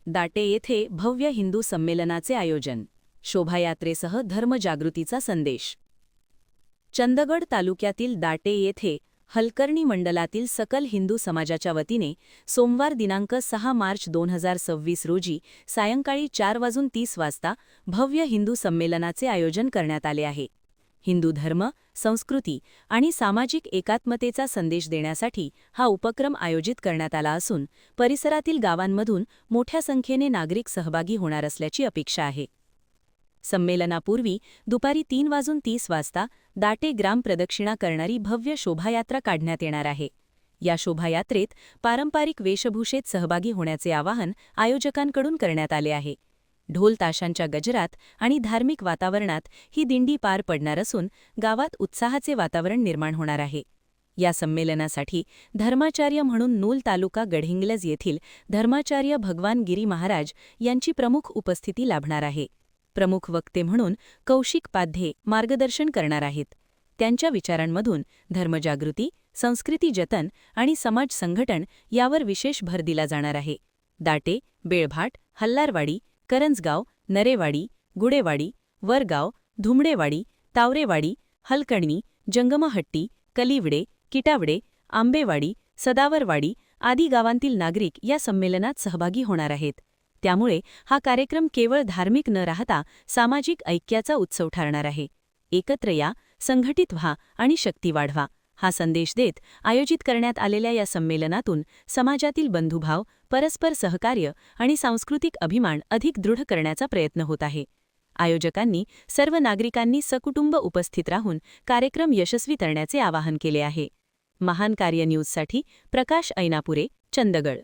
दाटे येथे भव्य हिंदू संमेलनाचे आयोजन, शोभायात्रेसह धर्मजागृतीचा संदेश. चंदगड तालुक्यातील दाटे येथे हलकर्णी मंडलातील सकल हिंदू समाजाच्या वतीने सोमवार दिनांक 6 मार्च 2026 रोजी सायंकाळी 4:30 वाजता भव्य हिंदू संमेलनाचे आयोजन करण्यात आले आहे. हिंदू धर्म, संस्कृती आणि सामाजिक एकात्मतेचा संदेश देण्यासाठी हा उपक्रम आयोजित करण्यात आला असून परिसरातील गावांमधून मोठ्या संख्येने नागरिक सहभागी होणार असल्याची अपेक्षा आहे. संमेलनापूर्वी दुपारी 3:30 वाजता दाटे ग्राम प्रदक्षिणा करणारी भव्य शोभायात्रा काढण्यात येणार आहे. या शोभायात्रेत पारंपरिक वेशभूषेत सहभागी होण्याचे आवाहन आयोजकांकडून करण्यात आले आहे. ढोल ताशांच्या गजरात आणि धार्मिक वातावरणात ही दिंडी पार पडणार असून गावात उत्साहाचे वातावरण निर्माण होणार आहे. या संमेलनासाठी धर्माचार्य म्हणून नूल तालुका गडहिंग्लज येथील धर्माचार्य भगवान गिरी महाराज यांची प्रमुख उपस्थिती लाभणार आहे. प्रमुख वक्ते म्हणून कौशिक पाध्ये मार्गदर्शन करणार आहेत. त्यांच्या विचारांमधून धर्मजागृती, संस्कृती जतन आणि समाज संघटन यावर विशेष भर दिला जाणार आहे. दाटे, बेळभाट, हल्लारवाडी, करंजगाव, नरेवाडी, गुडेवाडी, वरगाव, धुमडेवाडी, तावरेवाडी, हलकर्णी, जंगमहट्टी, कलिवडे, किटावडे, आंबेवाडी, सदावरवाडी आदी गावांतील नागरिक या संमेलनात सहभागी होणार आहेत. त्यामुळे हा कार्यक्रम केवळ धार्मिक न राहता सामाजिक ऐक्याचा उत्सव ठरणार आहे. एकत्र या, संघटित व्हा आणि शक्ती वाढवा हा संदेश देत आयोजित करण्यात आलेल्या या संमेलनातून समाजातील बंधुभाव, परस्पर सहकार्य आणि सांस्कृतिक अभिमान अधिक दृढ करण्याचा प्रयत्न होत आहे. आयोजकांनी सर्व नागरिकांनी सकुटुंब उपस्थित राहून कार्यक्रम यशस्वी करण्याचे आवाहन केले आहे. महान कार्य न्यूजसाठी प्रकाश ऐनापुरे, चंदगड.